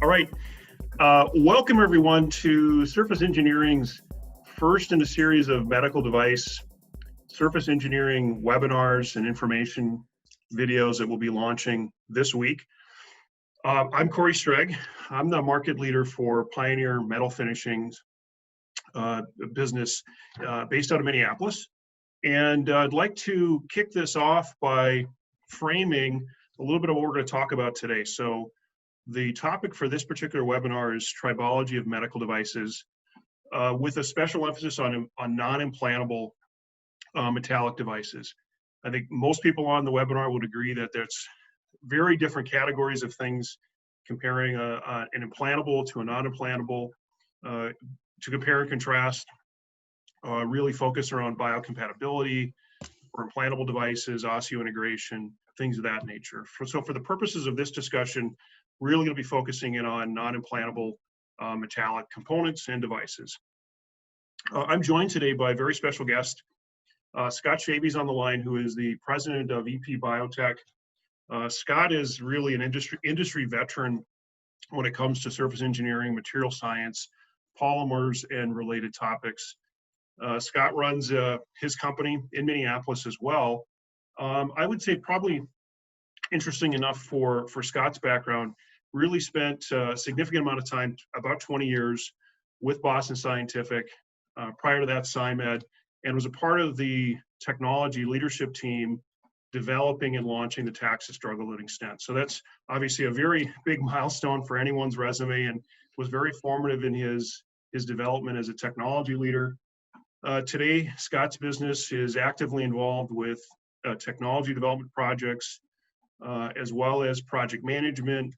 All right. Welcome everyone to Surface Engineering's first in a series of medical device surface engineering webinars and information videos that we'll be launching this week. I'm Corey Streg. I'm the market leader for Pioneer Metal Finishings business based out of Minneapolis. And I'd like to kick this off by framing a little bit of what we're going to talk about today. So the topic for this particular webinar is tribology of medical devices, with a special emphasis on non-implantable metallic devices. I think most people on the webinar would agree that there's very different categories of things, comparing an implantable to a non-implantable, to compare and contrast, really focus around biocompatibility for implantable devices, osseointegration, things of that nature. So for the purposes of this discussion, really going to be focusing in on non-implantable metallic components and devices. I'm joined today by a very special guest. Scott Shaby's on the line, who is the president of EP Biotech. Scott is really an industry veteran when it comes to surface engineering, material science, polymers, and related topics. Scott runs his company in Minneapolis as well. I would say probably interesting enough for Scott's background, really spent a significant amount of time, about 20 years, with Boston Scientific, prior to that SciMed, and was a part of the technology leadership team developing and launching the Taxus drug-eluting stent. So that's obviously a very big milestone for anyone's resume, and was very formative in his development as a technology leader. Today, Scott's business is actively involved with technology development projects, as well as project management,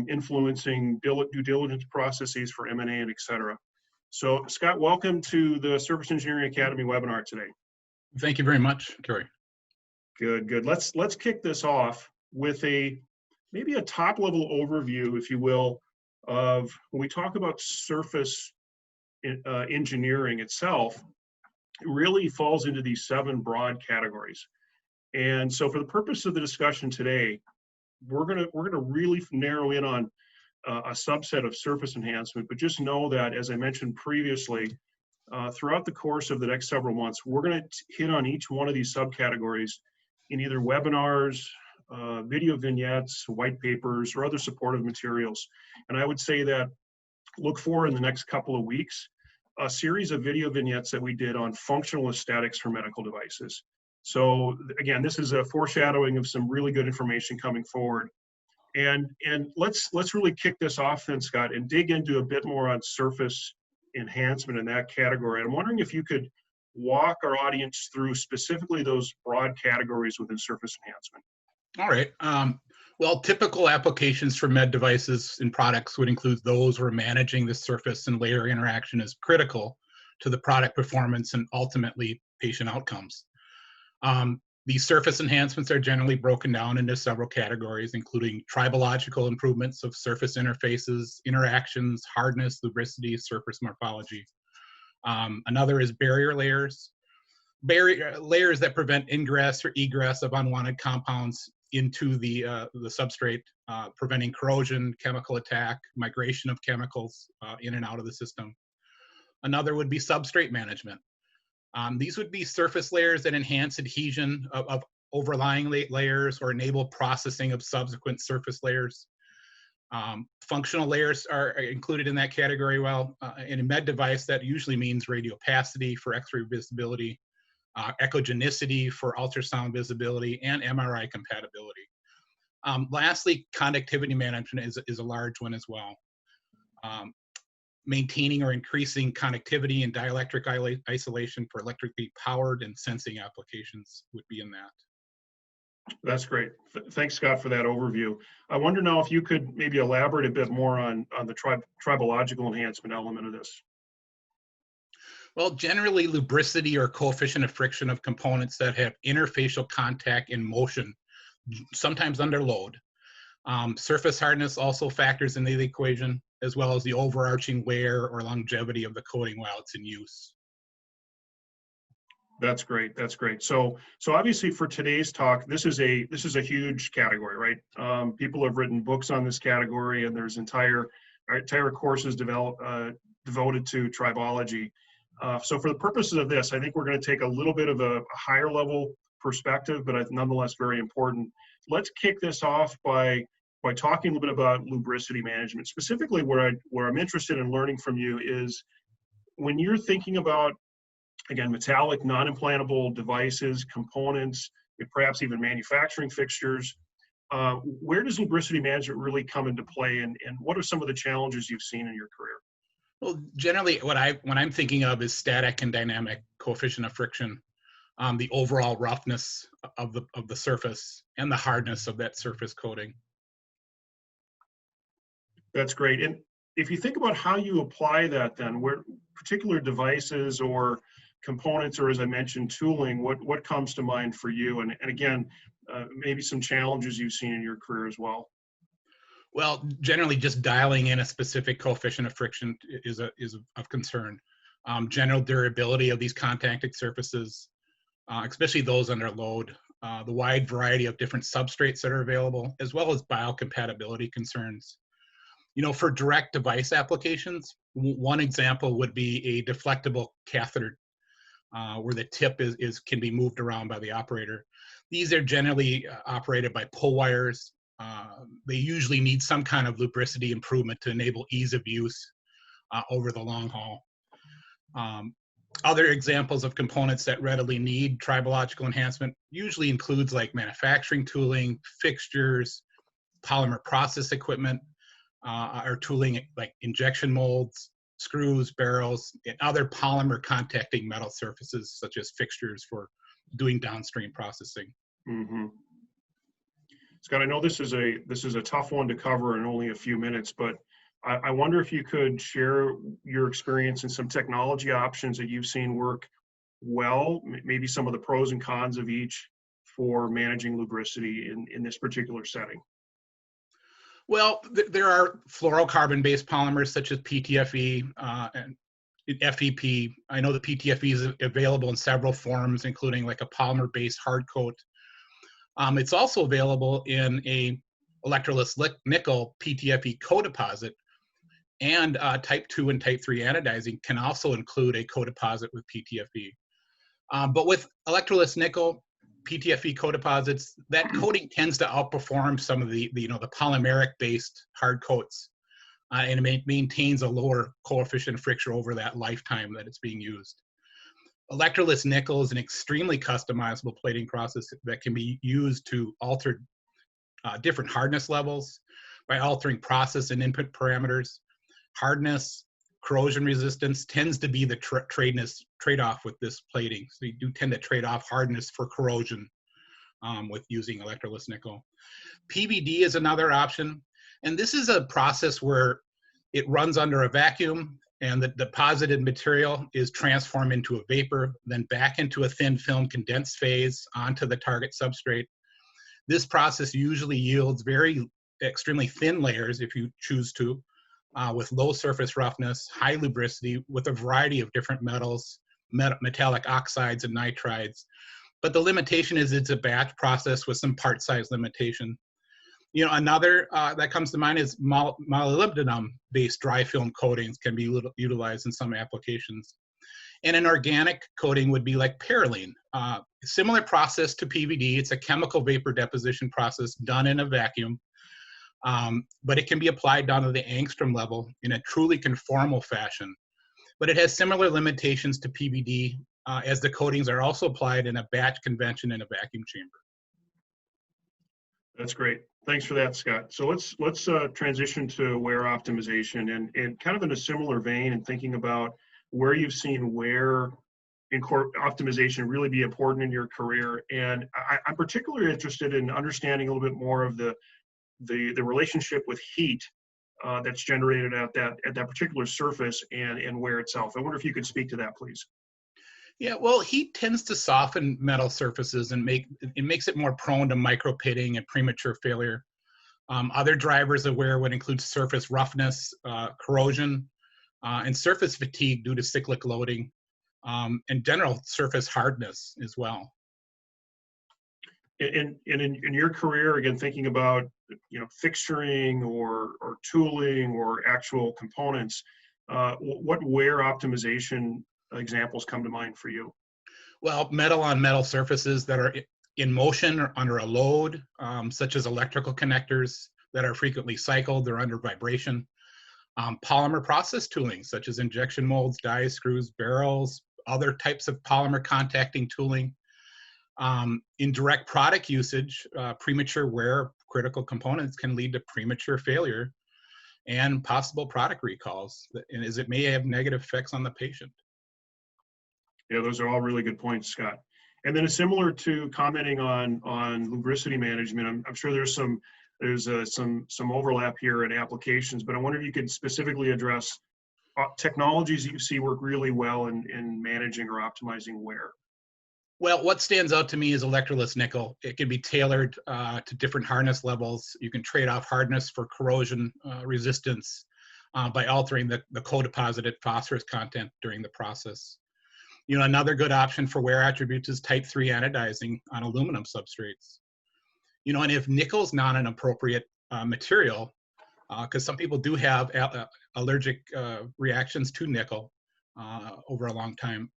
influencing due diligence processes for M&A and et cetera. So Scott, welcome to the Surface Engineering Academy webinar today. Thank you very much, Corey. Good. Let's kick this off with maybe a top level overview, if you will, of when we talk about surface engineering itself. It really falls into these 7 broad categories. And so for the purpose of the discussion today, we're gonna really narrow in on a subset of surface enhancement, but just know that, as I mentioned previously, throughout the course of the next several months, we're gonna hit on each one of these subcategories in either webinars, video vignettes, white papers, or other supportive materials. And I would say that look for in the next couple of weeks a series of video vignettes that we did on functional aesthetics for medical devices. So again, this is a foreshadowing of some really good information coming forward. And let's really kick this off then, Scott, and dig into a bit more on surface enhancement in that category. I'm wondering if you could walk our audience through specifically those broad categories within surface enhancement. All right. Well, typical applications for med devices and products would include those where managing the surface and layer interaction is critical to the product performance and ultimately patient outcomes. These surface enhancements are generally broken down into several categories, including tribological improvements of surface interfaces, interactions, hardness, lubricity, surface morphology. Another is barrier layers. Barrier layers that prevent ingress or egress of unwanted compounds into the substrate, preventing corrosion, chemical attack, migration of chemicals in and out of the system. Another would be substrate management. These would be surface layers that enhance adhesion of overlying layers or enable processing of subsequent surface layers. Functional layers are included in that category. Well, in a med device, that usually means radiopacity for X-ray visibility, echogenicity for ultrasound visibility, and MRI compatibility. Lastly, conductivity management is a large one as well. Maintaining or increasing conductivity and dielectric isolation for electrically powered and sensing applications would be in that. That's great. Thanks, Scott, for that overview. I wonder now if you could maybe elaborate a bit more on the tribological enhancement element of this. Well, generally, lubricity or coefficient of friction of components that have interfacial contact in motion, sometimes under load. Surface hardness also factors into the equation, as well as the overarching wear or longevity of the coating while it's in use. That's great. That's great. So obviously for today's talk, this is a huge category, right? People have written books on this category, and there's entire courses devoted to tribology. So for the purposes of this, I think we're going to take a little bit of a higher level perspective, but nonetheless very important. Let's kick this off by talking a little bit about lubricity management. Specifically, where I'm interested in learning from you is when you're thinking about, again, metallic, non-implantable devices, components, and perhaps even manufacturing fixtures. Where does lubricity management really come into play, and what are some of the challenges you've seen in your career? Well, generally, when I'm thinking of is static and dynamic coefficient of friction, the overall roughness of the surface and the hardness of that surface coating. That's great. And if you think about how you apply that, then where particular devices or components, or as I mentioned, tooling, what comes to mind for you? And again, maybe some challenges you've seen in your career as well. Well, generally, just dialing in a specific coefficient of friction is of concern. General durability of these contacting surfaces, especially those under load, the wide variety of different substrates that are available, as well as biocompatibility concerns. You know, for direct device applications, one example would be a deflectable catheter, where the tip can be moved around by the operator. These are generally operated by pull wires. They usually need some kind of lubricity improvement to enable ease of use over the long haul. Other examples of components that readily need tribological enhancement usually includes like manufacturing tooling, fixtures, polymer process equipment, or tooling like injection molds, screws, barrels, and other polymer contacting metal surfaces such as fixtures for doing downstream processing. Mm-hmm. Scott, I know this is a tough one to cover in only a few minutes, but I wonder if you could share your experience and some technology options that you've seen work well, maybe some of the pros and cons of each for managing lubricity in this particular setting. Well, there are fluorocarbon-based polymers such as PTFE and FEP. I know the PTFE is available in several forms, including like a polymer-based hard coat. It's also available in a electroless nickel PTFE co-deposit, and type 2 and type 3 anodizing can also include a co-deposit with PTFE. But with electroless nickel PTFE co-deposits, that coating tends to outperform some of the polymeric-based hard coats, and it maintains a lower coefficient of friction over that lifetime that it's being used. Electroless nickel is an extremely customizable plating process that can be used to alter different hardness levels by altering process and input parameters. Hardness, corrosion resistance tends to be the trade-off with this plating. So you do tend to trade off hardness for corrosion with using electroless nickel. PVD is another option. And this is a process where it runs under a vacuum and the deposited material is transformed into a vapor, then back into a thin film condensed phase onto the target substrate. This process usually yields extremely thin layers if you choose to, with low surface roughness, high lubricity, with a variety of different metals, metallic oxides and nitrides. But the limitation is it's a batch process with some part size limitation. You know, another that comes to mind is molybdenum-based dry film coatings can be utilized in some applications. And an organic coating would be like Parylene. Similar process to PVD. It's a chemical vapor deposition process done in a vacuum. But it can be applied down to the angstrom level in a truly conformal fashion. But it has similar limitations to PVD, as the coatings are also applied in a batch convention in a vacuum chamber. That's great. Thanks for that, Scott. So let's transition to wear optimization, and kind of in a similar vein, and thinking about where you've seen wear optimization really be important in your career. And I'm particularly interested in understanding a little bit more of the relationship with heat that's generated at that particular surface and wear itself. I wonder if you could speak to that, please. Yeah, well, heat tends to soften metal surfaces and makes it more prone to micro-pitting and premature failure. Other drivers of wear would include surface roughness, corrosion, and surface fatigue due to cyclic loading. and general surface hardness as well. And in your career, again, thinking about, fixturing or tooling or actual components, what wear optimization examples come to mind for you? Well, metal on metal surfaces that are in motion or under a load, such as electrical connectors that are frequently cycled or under vibration. Polymer process tooling, such as injection molds, dies, screws, barrels, other types of polymer contacting tooling. In direct product usage, premature wear of critical components can lead to premature failure and possible product recalls, as it may have negative effects on the patient. Yeah, those are all really good points, Scott. And then it's similar to commenting on lubricity management. I'm sure there's some overlap here in applications, but I wonder if you could specifically address technologies that you see work really well in managing or optimizing wear. Well, what stands out to me is electroless nickel. It can be tailored to different hardness levels. You can trade off hardness for corrosion resistance by altering the co-deposited phosphorus content during the process. Another good option for wear attributes is type 3 anodizing on aluminum substrates. And if nickel's not an appropriate material, because some people do have allergic reactions to nickel over a long time,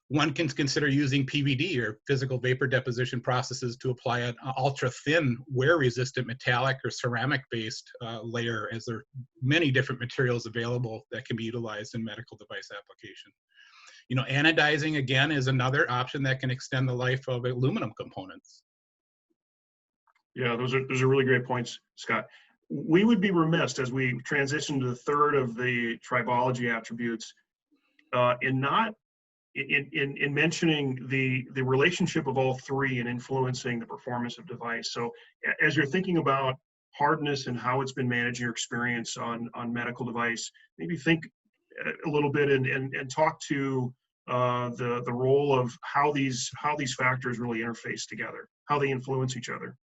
one can consider using PVD or physical vapor deposition processes to apply an ultra thin wear resistant metallic or ceramic based layer, as there are many different materials available that can be utilized in medical device application. Anodizing again is another option that can extend the life of aluminum components. Yeah, those are really great points, Scott. We would be remiss as we transition to the third of the tribology attributes in mentioning the relationship of all three in influencing the performance of device. So as you're thinking about hardness and how it's been managing your experience on medical device, maybe think a little bit and talk to the role of how these factors really interface together, how they influence each other.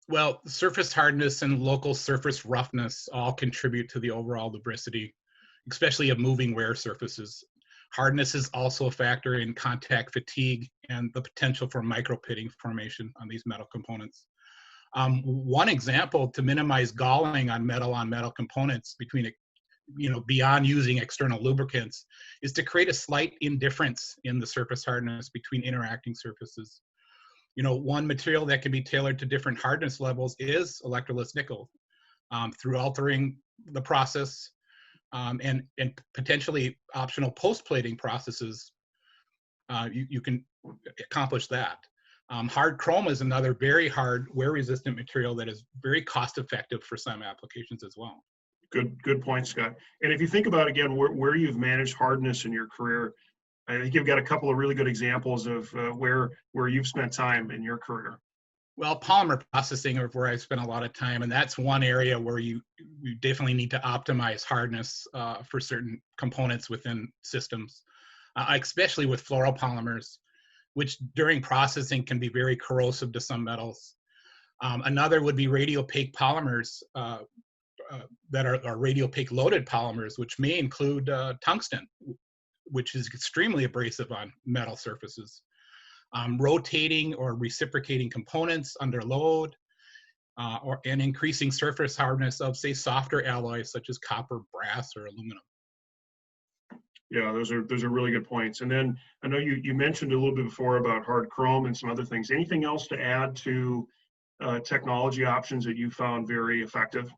Well, surface hardness and local surface roughness all contribute to the overall lubricity, especially of moving wear surfaces. Hardness is also a factor in contact fatigue and the potential for micropitting formation on these metal components. One example to minimize galling on metal components beyond using external lubricants is to create a slight indifference in the surface hardness between interacting surfaces. One material that can be tailored to different hardness levels is electroless nickel. Through altering the process and potentially optional post-plating processes, you can accomplish that. Hard chrome is another very hard wear-resistant material that is very cost-effective for some applications as well. Good point, Scott. And if you think about, again, where you've managed hardness in your career, I think you've got a couple of really good examples of where you've spent time in your career. Well, polymer processing is where I spent a lot of time, and that's one area where you definitely need to optimize hardness for certain components within systems, especially with fluoropolymers, which during processing can be very corrosive to some metals. Another would be radiopaque polymers that are radiopaque loaded polymers, which may include tungsten, which is extremely abrasive on metal surfaces. Rotating or reciprocating components under load, and increasing surface hardness of, say, softer alloys such as copper, brass, or aluminum. Yeah, those are really good points. And then I know you mentioned a little bit before about hard chrome and some other things. Anything else to add to technology options that you found very effective?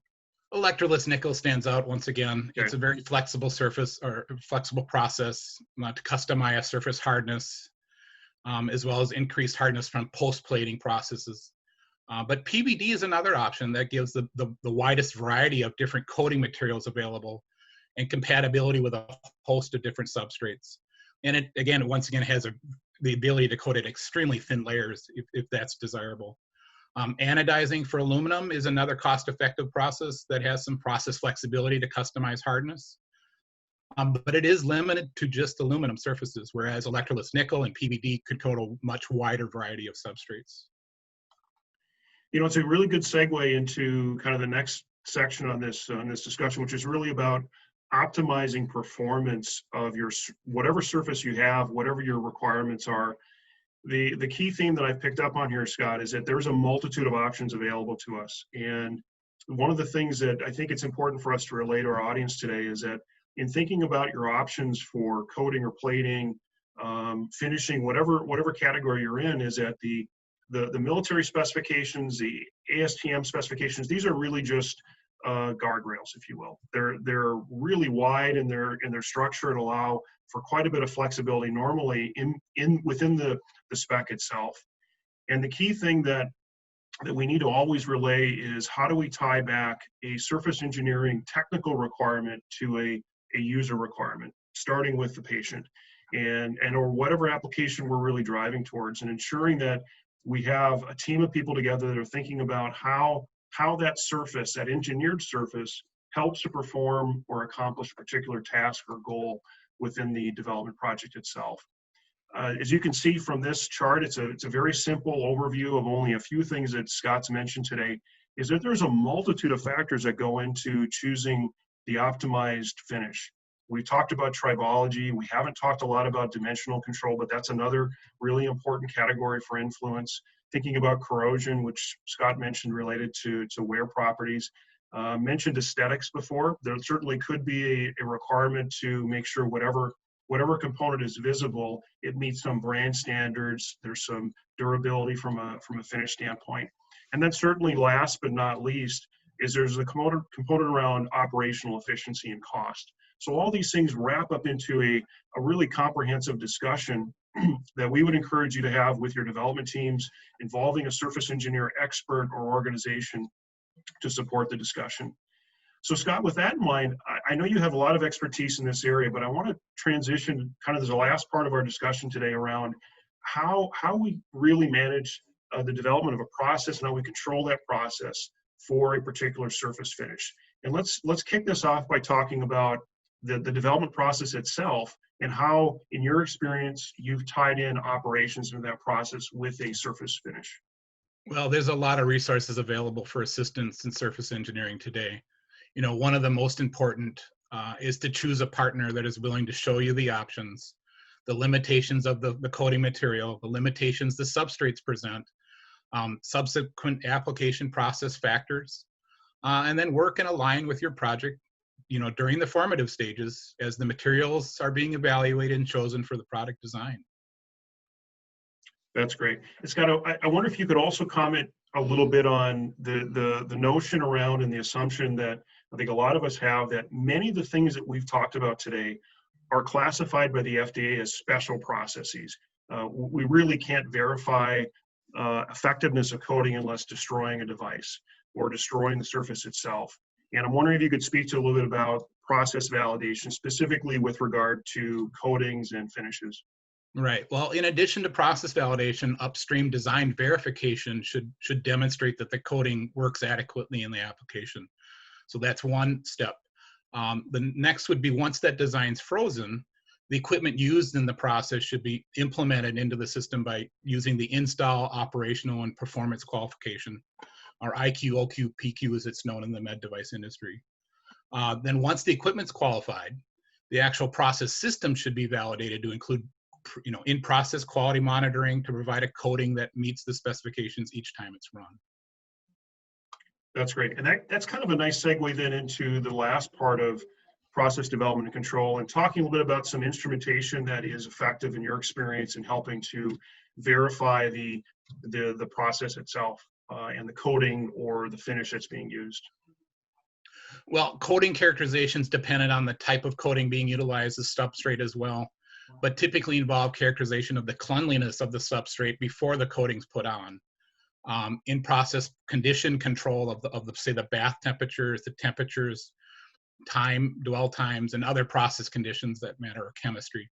Electroless nickel stands out once again. Okay. It's a very flexible surface or flexible process to customize surface hardness, as well as increased hardness from post-plating processes. But PVD is another option that gives the widest variety of different coating materials available and compatibility with a host of different substrates. And it, once again, has the ability to coat at extremely thin layers if that's desirable. Anodizing for aluminum is another cost-effective process that has some process flexibility to customize hardness. But it is limited to just aluminum surfaces, whereas electroless nickel and PVD could coat a much wider variety of substrates. It's a really good segue into kind of the next section on this discussion, which is really about optimizing performance of your whatever surface you have, whatever your requirements are. The key theme that I've picked up on here, Scott, is that there's a multitude of options available to us. And one of the things that I think it's important for us to relay to our audience today is that in thinking about your options for coating or plating, finishing, whatever category you're in, is that the military specifications, the ASTM specifications, these are really just guardrails, if you will. They're really wide in their structure and allow for quite a bit of flexibility normally within the spec itself. And the key thing that we need to always relay is, how do we tie back a surface engineering technical requirement to a user requirement, starting with the patient and or whatever application we're really driving towards, and ensuring that we have a team of people together that are thinking about how that surface, that engineered surface, helps to perform or accomplish a particular task or goal within the development project itself. As you can see from this chart, it's a very simple overview of only a few things that Scott's mentioned today, is that there's a multitude of factors that go into choosing the optimized finish. We talked about tribology. We haven't talked a lot about dimensional control, but that's another really important category for influence. Thinking about corrosion, which Scott mentioned related to wear properties. Mentioned aesthetics before. There certainly could be a requirement to make sure whatever component is visible, it meets some brand standards. There's some durability from a finish standpoint. And then certainly last but not least is there's a component around operational efficiency and cost. So all these things wrap up into a really comprehensive discussion that we would encourage you to have with your development teams, involving a surface engineer expert or organization to support the discussion. So Scott, with that in mind, I know you have a lot of expertise in this area, but I want to transition kind of as the last part of our discussion today around how we really manage the development of a process and how we control that process for a particular surface finish. And let's kick this off by talking about the development process itself and how, in your experience, you've tied in operations into that process with a surface finish. Well, there's a lot of resources available for assistance in surface engineering today. You know, one of the most important is to choose a partner that is willing to show you the options, the limitations of the coating material, the limitations the substrates present, subsequent application process factors, and then work and align with your project, you know, during the formative stages as the materials are being evaluated and chosen for the product design. That's great. Scott, I wonder if you could also comment a little bit on the notion around and the assumption that I think a lot of us have, that many of the things that we've talked about today are classified by the FDA as special processes. We really can't verify effectiveness of coating unless destroying a device or destroying the surface itself. And I'm wondering if you could speak to a little bit about process validation, specifically with regard to coatings and finishes. Right. Well, in addition to process validation, upstream design verification should demonstrate that the coating works adequately in the application. So that's one step. The next would be, once that design's frozen, the equipment used in the process should be implemented into the system by using the install, operational, and performance qualification, or IQ, OQ, PQ as it's known in the med device industry. Then once the equipment's qualified, the actual process system should be validated to include, you know, in-process quality monitoring to provide a coating that meets the specifications each time it's run. That's great. And that's kind of a nice segue then into the last part of process development and control, and talking a little bit about some instrumentation that is effective in your experience in helping to verify the process itself and the coating or the finish that's being used. Well, coating characterizations dependent on the type of coating being utilized as substrate as well, but typically involve characterization of the cleanliness of the substrate before the coating's put on. In-process condition control of the say the bath temperatures, the temperatures, time, dwell times, and other process conditions that matter, or chemistry.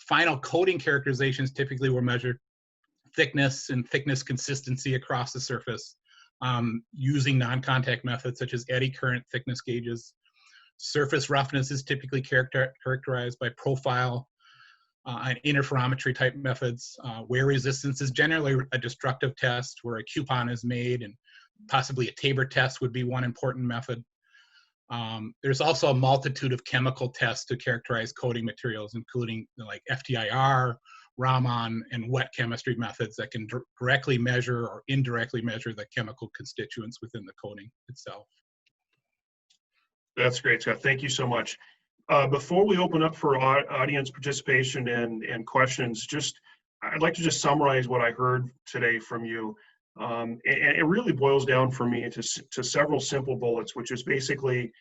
Final coating characterizations typically will measure thickness and thickness consistency across the surface using non-contact methods such as eddy current thickness gauges. Surface roughness is typically characterized by profile and interferometry type methods. Wear resistance is generally a destructive test where a coupon is made, and possibly a Tabor test would be one important method. There's also a multitude of chemical tests to characterize coating materials, including like FTIR, Raman, and wet chemistry methods that can directly measure or indirectly measure the chemical constituents within the coating itself. That's great, Scott. Thank you so much. Before we open up for audience participation and questions, I'd like to just summarize what I heard today from you. And it really boils down for me to several simple bullets, which is basically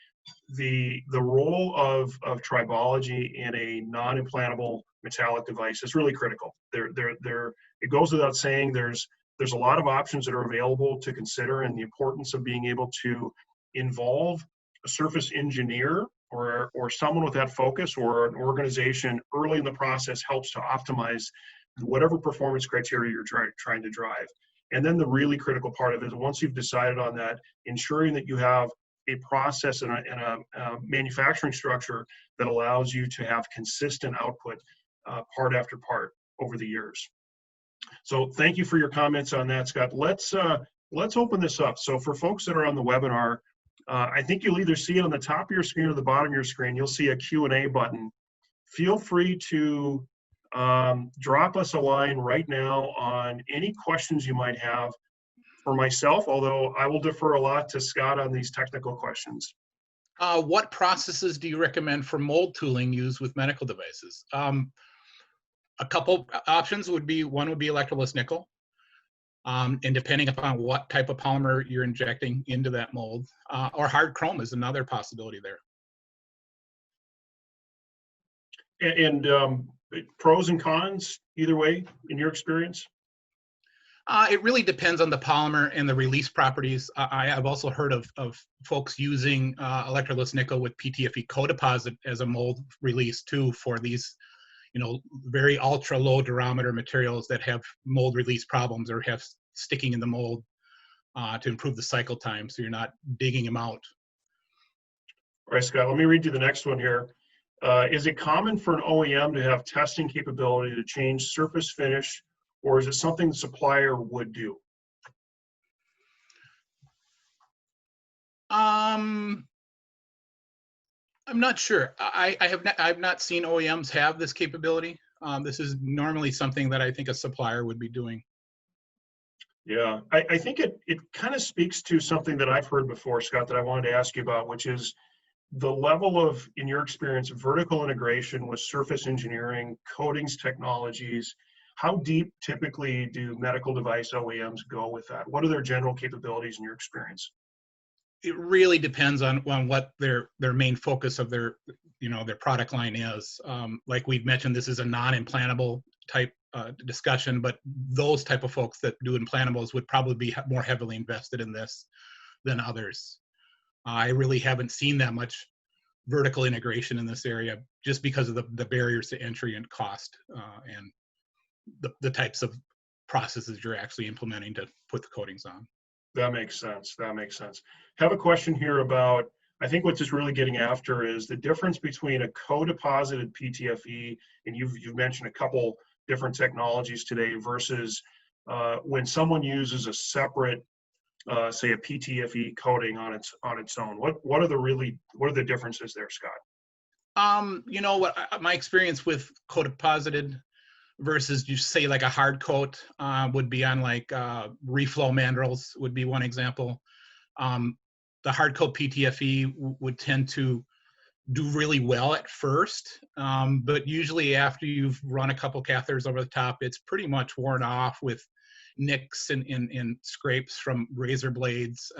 the role of tribology in a non-implantable metallic device is really critical. It goes without saying there's a lot of options that are available to consider, and the importance of being able to involve a surface engineer or someone with that focus or an organization early in the process helps to optimize whatever performance criteria you're trying to drive. And then the really critical part of it is once you've decided on that, ensuring that you have a process and a manufacturing structure that allows you to have consistent output part after part over the years. So thank you for your comments on that, Scott. Let's open this up. So for folks that are on the webinar, I think you'll either see it on the top of your screen or the bottom of your screen. You'll see a Q&A button. Feel free to drop us a line right now on any questions you might have for myself, although I will defer a lot to Scott on these technical questions. What processes do you recommend for mold tooling used with medical devices? A couple options would be, one would be electroless nickel. And depending upon what type of polymer you're injecting into that mold, or hard chrome is another possibility there. And pros and cons, either way, in your experience? It really depends on the polymer and the release properties. I have also heard of folks using electroless nickel with PTFE co-deposit as a mold release too for these, very ultra low durometer materials that have mold release problems or have sticking in the mold to improve the cycle time so you're not digging them out. All right, Scott, let me read you the next one here. Is it common for an OEM to have testing capability to change surface finish, or is it something the supplier would do? I'm not sure. I've not seen OEMs have this capability. This is normally something that I think a supplier would be doing. Yeah, I think it kind of speaks to something that I've heard before, Scott, that I wanted to ask you about, which is the level of, in your experience, vertical integration with surface engineering, coatings technologies. How deep typically do medical device OEMs go with that? What are their general capabilities in your experience? It really depends on what their main focus of their product line is. Like we've mentioned, this is a non-implantable type discussion, but those type of folks that do implantables would probably be more heavily invested in this than others. I really haven't seen that much vertical integration in this area just because of the barriers to entry and cost and the types of processes you're actually implementing to put the coatings on. That makes sense. That makes sense. Have a question here about, I think what this really getting after is the difference between a co-deposited PTFE, and you've mentioned a couple different technologies today, versus when someone uses a separate, say a PTFE coating on its own. What are the differences there, Scott? What my experience with co-deposited versus you say like a hard coat would be on like reflow mandrels would be one example. The hard coat PTFE would tend to do really well at first, but usually after you've run a couple catheters over the top, it's pretty much worn off with nicks and scrapes from razor blades.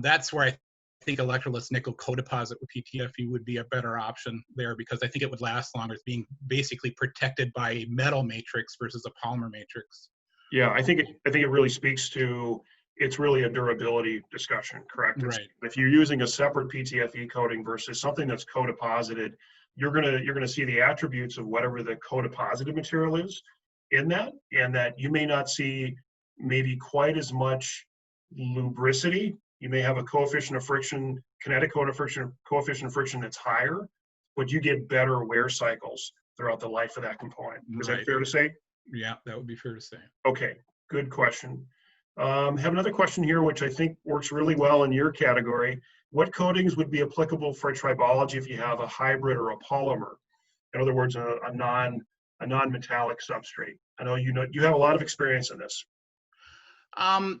That's where I think electroless nickel co-deposit with PTFE would be a better option there, because I think it would last longer. It's being basically protected by a metal matrix versus a polymer matrix. Yeah, I think it really speaks to, it's really a durability discussion, correct? Right. If you're using a separate PTFE coating versus something that's co-deposited, you're gonna see the attributes of whatever the co-deposited material is in that, and that you may not see maybe quite as much lubricity. You may have a coefficient of friction, kinetic coefficient of friction that's higher, but you get better wear cycles throughout the life of that component. Is that fair to say? Yeah, that would be fair to say. Okay, good question. Have another question here, which I think works really well in your category. What coatings would be applicable for tribology if you have a hybrid or a polymer? In other words, a non-metallic substrate. I know you have a lot of experience in this.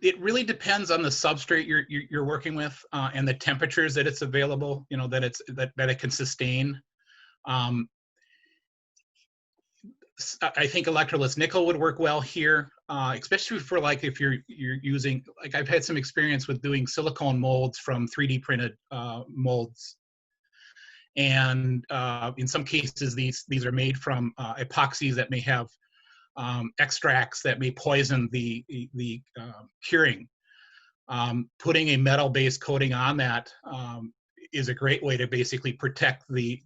It really depends on the substrate you're working with and the temperatures that it's available. That it can sustain. I think electroless nickel would work well here, especially for like if you're using, like I've had some experience with doing silicone molds from 3D printed molds. And in some cases, these are made from epoxies that may have extracts that may poison the curing. Putting a metal-based coating on that is a great way to basically protect the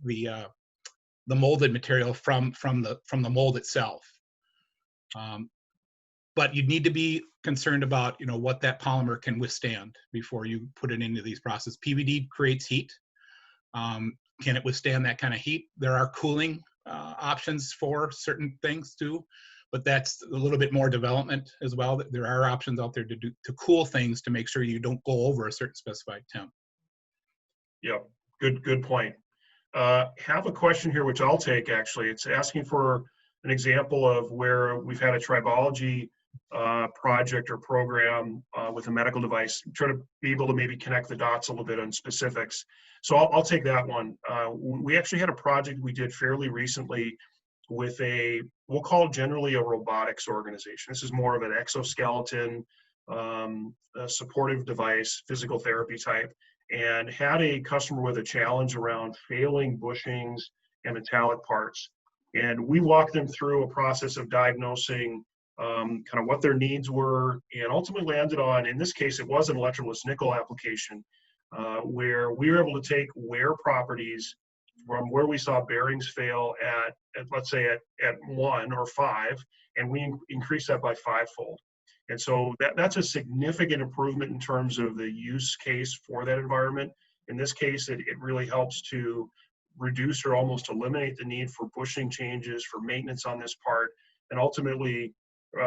molded material from the mold itself. But you need to be concerned about what that polymer can withstand before you put it into these processes. PVD creates heat. Can it withstand that kind of heat? There are cooling options for certain things too, but that's a little bit more development as well. There are options out there to cool things to make sure you don't go over a certain specified temp. Yeah, good point. Have a question here, which I'll take actually. It's asking for an example of where we've had a tribology project or program with a medical device. Try to be able to maybe connect the dots a little bit on specifics. So I'll take that one. We actually had a project we did fairly recently with we'll call it generally a robotics organization. This is more of an exoskeleton, a supportive device, physical therapy type, and had a customer with a challenge around failing bushings and metallic parts. And we walked them through a process of diagnosing kind of what their needs were, and ultimately landed on, in this case, it was an electroless nickel application, where we were able to take wear properties from where we saw bearings fail at let's say at 1 or 5, and we increased that by 5-fold. And so that's a significant improvement in terms of the use case for that environment. In this case, it really helps to reduce or almost eliminate the need for bushing changes, for maintenance on this part, and ultimately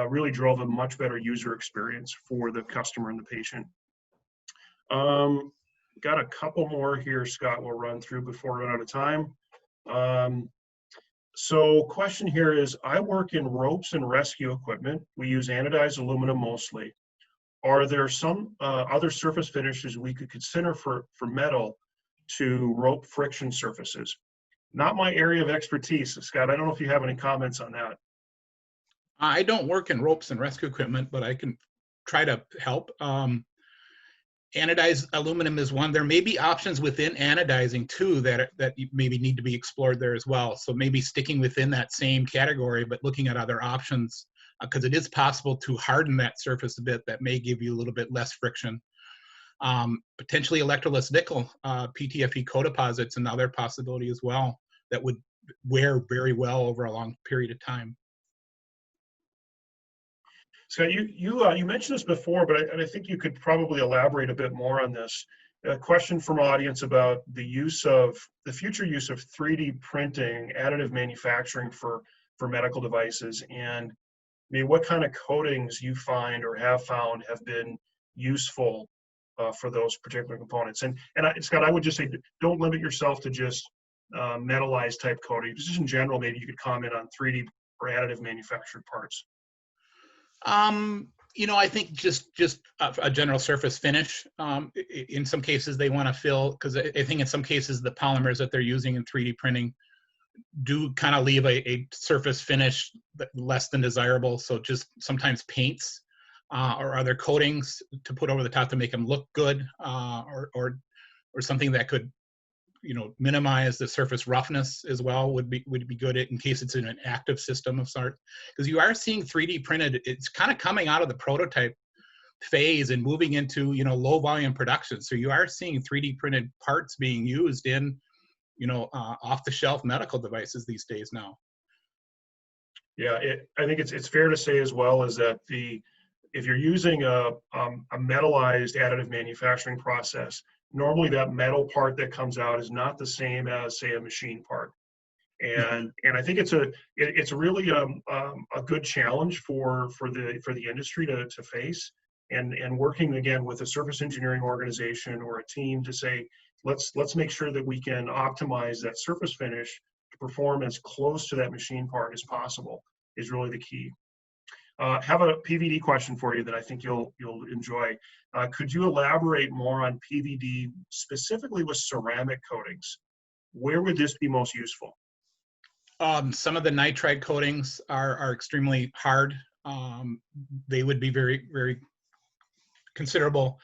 really drove a much better user experience for the customer and the patient. Got a couple more here, Scott, we'll run through before we run out of time. So question here is, I work in ropes and rescue equipment. We use anodized aluminum mostly. Are there some other surface finishes we could consider for metal to rope friction surfaces? Not my area of expertise, Scott. I don't know if you have any comments on that. I don't work in ropes and rescue equipment, but I can try to help. Anodized aluminum is one. There may be options within anodizing too that maybe need to be explored there as well. So maybe sticking within that same category, but looking at other options, because it is possible to harden that surface a bit. That may give you a little bit less friction. Potentially electroless nickel, PTFE co-deposits, another possibility as well that would wear very well over a long period of time. So you mentioned this before, but I think you could probably elaborate a bit more on this. A question from audience about the future use of 3D printing, additive manufacturing for medical devices, and maybe what kind of coatings you find or have found have been useful for those particular components. And Scott, I would just say, don't limit yourself to just metallized type coating. Just in general, maybe you could comment on 3D or additive manufactured parts. I think just a general surface finish. In some cases, they want to fill, because I think in some cases the polymers that they're using in 3D printing do kind of leave a surface finish less than desirable. So just sometimes paints or other coatings to put over the top to make them look good, or something that could minimize the surface roughness as well would be good in case it's in an active system of sort. Because you are seeing 3D printed, it's kind of coming out of the prototype phase and moving into low volume production. So you are seeing 3D printed parts being used in off the shelf medical devices these days now. Yeah, I think it's fair to say as well is that if you're using a metallized additive manufacturing process, normally that metal part that comes out is not the same as, say, a machine part. And I think it's really a good challenge for the industry to face. and working again with a surface engineering organization or a team to say, let's make sure that we can optimize that surface finish to perform as close to that machine part as possible is really the key. Have a PVD question for you that I think you'll enjoy. Could you elaborate more on PVD specifically with ceramic coatings? Where would this be most useful? Some of the nitride coatings are extremely hard. They would be very, very considerable.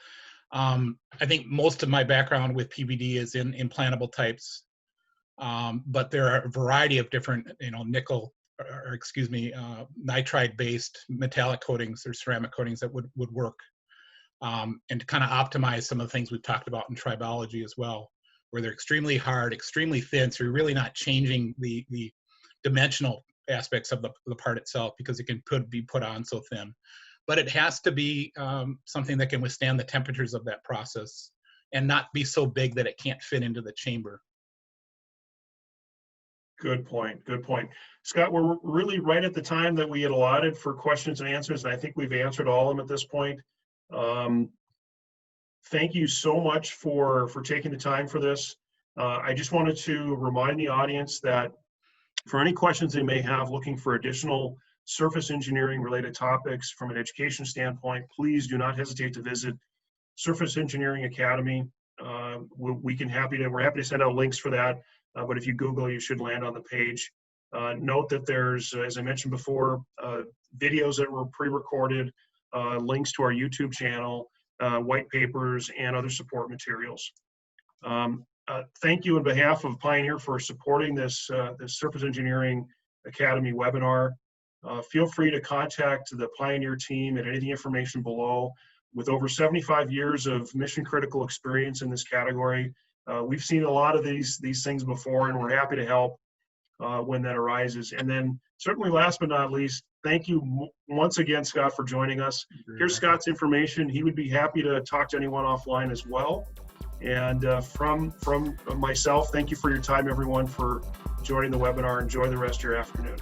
I think most of my background with PVD is in implantable types, but there are a variety of different, nickel, or excuse me, nitride-based metallic coatings or ceramic coatings that would work, and to kind of optimize some of the things we've talked about in tribology as well, where they're extremely hard, extremely thin, so you're really not changing the dimensional aspects of the part itself because it could be put on so thin. But it has to be something that can withstand the temperatures of that process and not be so big that it can't fit into the chamber. Good point. Good point. Scott, we're really right at the time that we had allotted for questions and answers, and I think we've answered all of them at this point. Thank you so much for taking the time for this. I just wanted to remind the audience that for any questions they may have looking for additional surface engineering related topics from an education standpoint, please do not hesitate to visit Surface Engineering Academy. We're happy to send out links for that. But if you Google, you should land on the page. Note that there's, as I mentioned before, videos that were pre-recorded, links to our YouTube channel, white papers, and other support materials. Thank you on behalf of Pioneer for supporting this Surface Engineering Academy webinar. Feel free to contact the Pioneer team at any of the information below. With over 75 years of mission critical experience in this category, we've seen a lot of these things before, and we're happy to help when that arises. And then certainly last but not least, thank you once again, Scott, for joining us. Here's Scott's information. He would be happy to talk to anyone offline as well. And from myself, thank you for your time, everyone, for joining the webinar. Enjoy the rest of your afternoon.